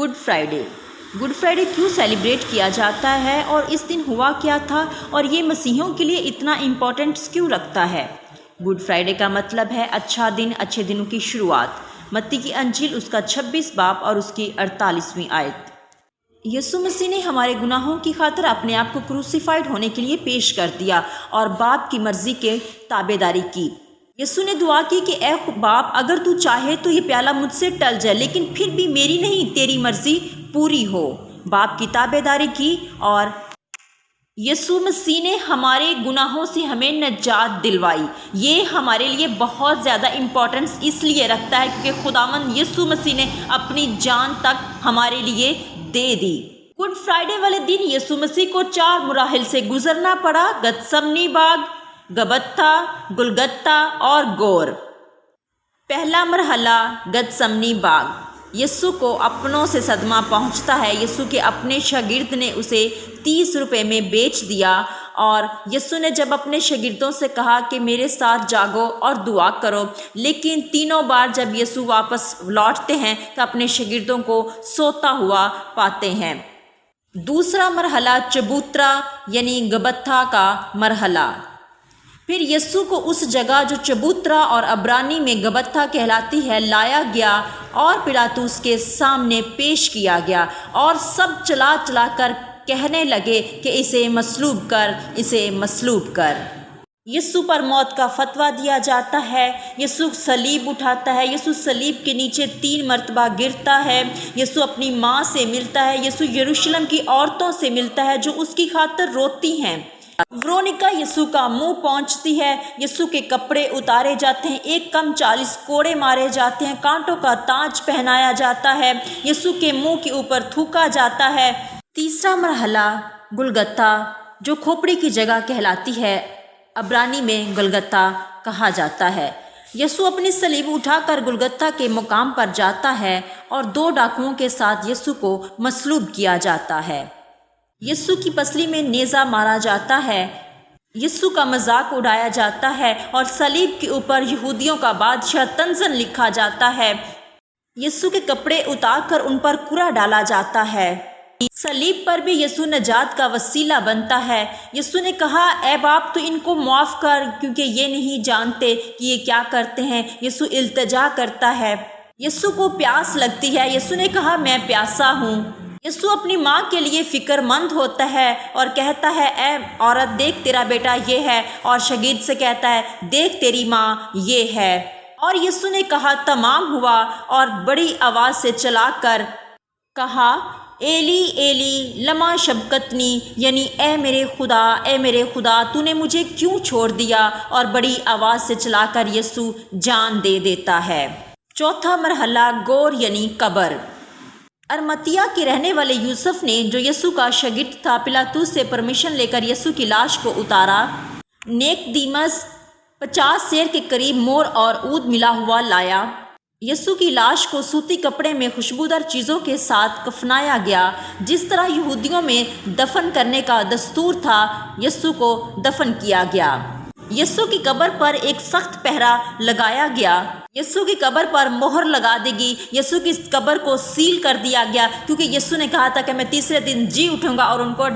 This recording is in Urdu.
گڈ فرائیڈے کیوں سیلیبریٹ کیا جاتا ہے اور اس دن ہوا کیا تھا اور یہ مسیحیوں کے لیے اتنا امپورٹنس کیوں رکھتا ہے؟ گڈ فرائیڈے کا مطلب ہے اچھا دن، اچھے دنوں کی شروعات۔ متی کی انجیل اس کا 26 باب اور اس کی 48ویں آیت۔ یسوع مسیح نے ہمارے گناہوں کی خاطر اپنے آپ کو کروسیفائیڈ ہونے کے لیے پیش کر دیا اور باپ کی مرضی کے تابع داری کی۔ یسوع نے دعا کی کہ اے باپ، اگر تو چاہے تو یہ پیالہ مجھ سے ٹل جائے، لیکن پھر بھی میری نہیں تیری مرضی پوری ہو۔ باپ کی تابع داری کی اور یسوع مسیح نے ہمارے گناہوں سے ہمیں نجات دلوائی۔ یہ ہمارے لیے بہت زیادہ امپورٹنس اس لیے رکھتا ہے کیونکہ خداوند یسوع مسیح نے اپنی جان تک ہمارے لیے دے دی۔ گڈ فرائیڈے والے دن یسوع مسیح کو 4 مراحل سے گزرنا پڑا: گتسمنی باغ، گبتھا، گلگتہ اور گور۔ پہلا مرحلہ گتسمنی باغ۔ یسوع کو اپنوں سے صدمہ پہنچتا ہے۔ یسوع کے اپنے شاگرد نے اسے 30 روپے میں بیچ دیا اور یسوع نے جب اپنے شاگردوں سے کہا کہ میرے ساتھ جاگو اور دعا کرو، لیکن تینوں بار جب یسوع واپس لوٹتے ہیں تو اپنے شاگردوں کو سوتا ہوا پاتے ہیں۔ دوسرا مرحلہ چبوترا یعنی گبتھا کا مرحلہ۔ پھر یسوع کو اس جگہ جو چبوترا اور عبرانی میں گبتھا کہلاتی ہے لایا گیا اور پلاطس کے سامنے پیش کیا گیا، اور سب چلا چلا کر کہنے لگے کہ اسے مصلوب کر، اسے مصلوب کر۔ یسوع پر موت کا فتویٰ دیا جاتا ہے۔ یسوع صلیب اٹھاتا ہے۔ یسوع صلیب کے نیچے 3 مرتبہ گرتا ہے۔ یسوع اپنی ماں سے ملتا ہے۔ یسوع یروشلم کی عورتوں سے ملتا ہے جو اس کی خاطر روتی ہیں۔ ورونیکا یسوع کا منہ پونچھتی ہے۔ یسوع کے کپڑے اتارے جاتے ہیں، 1 کم 40 کوڑے مارے جاتے ہیں، کانٹوں کا تاج پہنایا جاتا ہے، یسوع کے منہ کے اوپر تھوکا جاتا ہے۔ تیسرا مرحلہ گلگتہ جو کھوپڑی کی جگہ کہلاتی ہے، عبرانی میں گلگتہ کہا جاتا ہے۔ یسوع اپنی صلیب اٹھا کر گلگتہ کے مقام پر جاتا ہے اور 2 ڈاکوؤں کے ساتھ یسوع کو مصلوب کیا جاتا ہے۔ یسوع کی پسلی میں نیزہ مارا جاتا ہے، یسوع کا مذاق اڑایا جاتا ہے اور صلیب کے اوپر یہودیوں کا بادشاہ تنزن لکھا جاتا ہے۔ یسوع کے کپڑے اتار کر ان پر کرا ڈالا جاتا ہے۔ صلیب پر بھی یسوع نجات کا وسیلہ بنتا ہے۔ یسوع نے کہا اے باپ تو ان کو معاف کر کیونکہ یہ نہیں جانتے کہ یہ کیا کرتے ہیں۔ یسوع التجا کرتا ہے۔ یسوع کو پیاس لگتی ہے۔ یسوع نے کہا میں پیاسا ہوں۔ یسوع اپنی ماں کے لیے فکر مند ہوتا ہے اور کہتا ہے اے عورت دیکھ تیرا بیٹا یہ ہے، اور شاگرد سے کہتا ہے دیکھ تیری ماں یہ ہے۔ اور یسوع نے کہا تمام ہوا، اور بڑی آواز سے چلا کر کہا ایلی ایلی لما شبقتنی، یعنی اے میرے خدا تو نے مجھے کیوں چھوڑ دیا، اور بڑی آواز سے چلا کر یسوع جان دے دیتا ہے۔ چوتھا مرحلہ گور یعنی قبر۔ ارمتیا کے رہنے والے یوسف نے جو یسوع کا شاگرد تھا پلاطس سے پرمیشن لے کر یسوع کی لاش کو اتارا۔ نیکدیمس 50 سیر کے قریب مور اور عود ملا ہوا لایا۔ یسوع کی لاش کو سوتی کپڑے میں خوشبودار چیزوں کے ساتھ کفنایا گیا، جس طرح یہودیوں میں دفن کرنے کا دستور تھا یسوع کو دفن کیا گیا۔ یسوع کی قبر پر ایک سخت پہرا لگایا گیا۔ یسوع کی قبر پر مہر لگا دی گئی۔ یسوع کی قبر کو سیل کر دیا گیا کیونکہ یسوع نے کہا تھا کہ میں تیسرے دن جی اٹھوں گا، اور ان کو